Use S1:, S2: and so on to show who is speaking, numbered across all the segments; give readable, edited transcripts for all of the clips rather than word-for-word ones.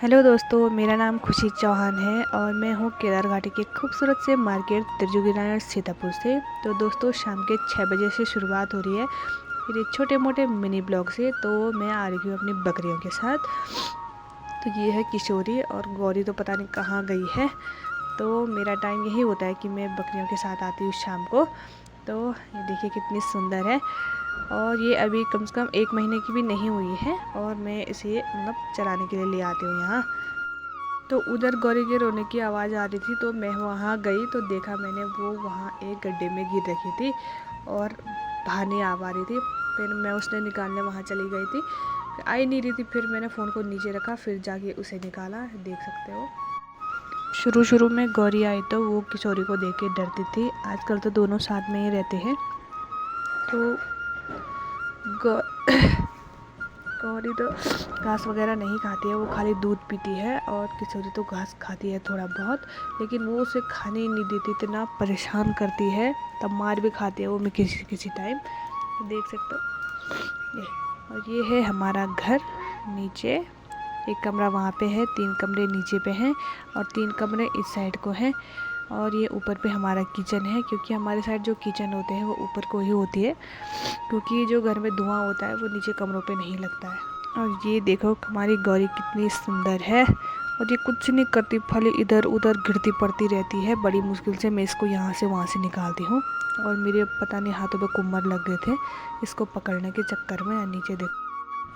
S1: Hello दोस्तों, मेरा नाम खुशी चौहान है और मैं हूँ केदार घाटी के खूबसूरत से मार्केट त्रिजुगीनारायण सीतापुर से। तो दोस्तों, शाम के 6 बजे से शुरुआत हो रही है मेरे छोटे मोटे मिनी ब्लॉग से। तो मैं आ रही हूँ अपनी बकरियों के साथ। तो ये है किशोरी और गौरी तो पता नहीं कहाँ गई है। तो मेरा टाइम यही होता है कि मैं बकरियों के साथ आती हूँ शाम को। तो ये देखिए कितनी सुंदर है और ये अभी कम से कम 1 महीने की भी नहीं हुई है और मैं इसे मतलब चराने के लिए ले आती हूँ यहाँ। तो उधर गौरी के रोने की आवाज़ आ रही थी तो मैं वहाँ गई तो देखा मैंने वो वहाँ एक गड्ढे में गिर रखी थी और बाहर नहीं आ पा रही थी। फिर मैं उसने निकालने वहाँ चली गई थी, आई नहीं रही थी। फिर मैंने फ़ोन को नीचे रखा, फिर जाके उसे निकाला, देख सकते हो। शुरू शुरू में गौरी आई तो वो किशोरी को देख के डरती थी। आजकल तो दोनों साथ में ही रहते हैं। तो गौरी तो घास वगैरह नहीं खाती है, वो खाली दूध पीती है और किशोरी तो घास खाती है थोड़ा बहुत, लेकिन वो उसे खाने ही नहीं देती, इतना परेशान करती है। तब मार भी खाती है वो, मैं किसी किसी टाइम देख सकते हो। और ये है हमारा घर। नीचे एक कमरा वहाँ पे है, 3 कमरे नीचे पे हैं और 3 कमरे इस साइड को हैं। और ये ऊपर पे हमारा किचन है, क्योंकि हमारे साइड जो किचन होते हैं वो ऊपर को ही होती है, क्योंकि जो घर में धुआं होता है वो नीचे कमरों पे नहीं लगता है। और ये देखो हमारी गौरी कितनी सुंदर है और ये कुछ नहीं करती, खाली इधर उधर गिरती पड़ती रहती है। बड़ी मुश्किल से मैं इसको यहाँ से वहाँ से निकालती हूँ और मेरे पता नहीं हाथों पे कुम्मर लग गए थे इसको पकड़ने के चक्कर में। नीचे देखो,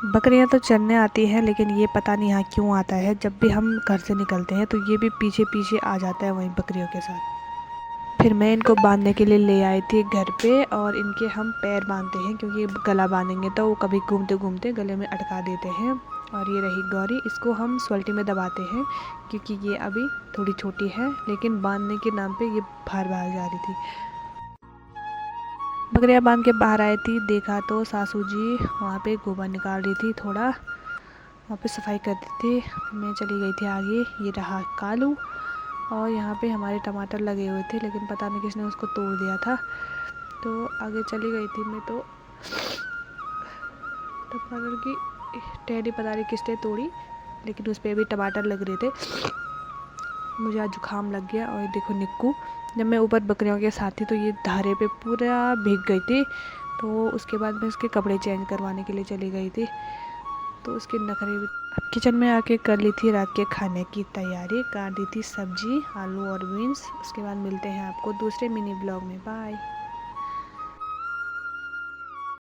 S1: बकरियाँ तो चरने आती हैं, लेकिन ये पता नहीं यहाँ क्यों आता है। जब भी हम घर से निकलते हैं तो ये भी पीछे पीछे आ जाता है वहीं बकरियों के साथ। फिर मैं इनको बांधने के लिए ले आई थी घर पे और इनके हम पैर बांधते हैं, क्योंकि गला बांधेंगे तो वो कभी घूमते घूमते गले में अटका देते हैं। और ये रही गौरी, इसको हम स्वल्टी में दबाते हैं क्योंकि ये अभी थोड़ी छोटी है, लेकिन बांधने के नाम पे ये बाहर भाग जा रही थी। बकरियाँ बांध के बाहर आई थी, देखा तो सासू जी वहाँ पे गोबर निकाल रही थी, थोड़ा वहाँ पे सफाई कर रही थी। मैं चली गई थी आगे। ये रहा कालू और यहाँ पे हमारे टमाटर लगे हुए थे, लेकिन पता नहीं किसने उसको तोड़ दिया था। तो आगे चली गई थी मैं, तो टमाटर की टहनी पता नहीं किसने तोड़ी, लेकिन उस पर भी टमाटर लग रहे थे। मुझे आज जुकाम लग गया। और देखो निक्कू, जब मैं ऊपर बकरियों के साथ थी तो ये धारे पे पूरा भीग गई थी। तो उसके बाद मैं उसके कपड़े चेंज करवाने के लिए चली गई थी, तो उसके नखरे भी। अब किचन में आके कर ली थी रात के खाने की तैयारी, काट दी थी सब्जी, आलू और बीन्स। उसके बाद मिलते हैं आपको दूसरे मिनी ब्लॉग में। बाय।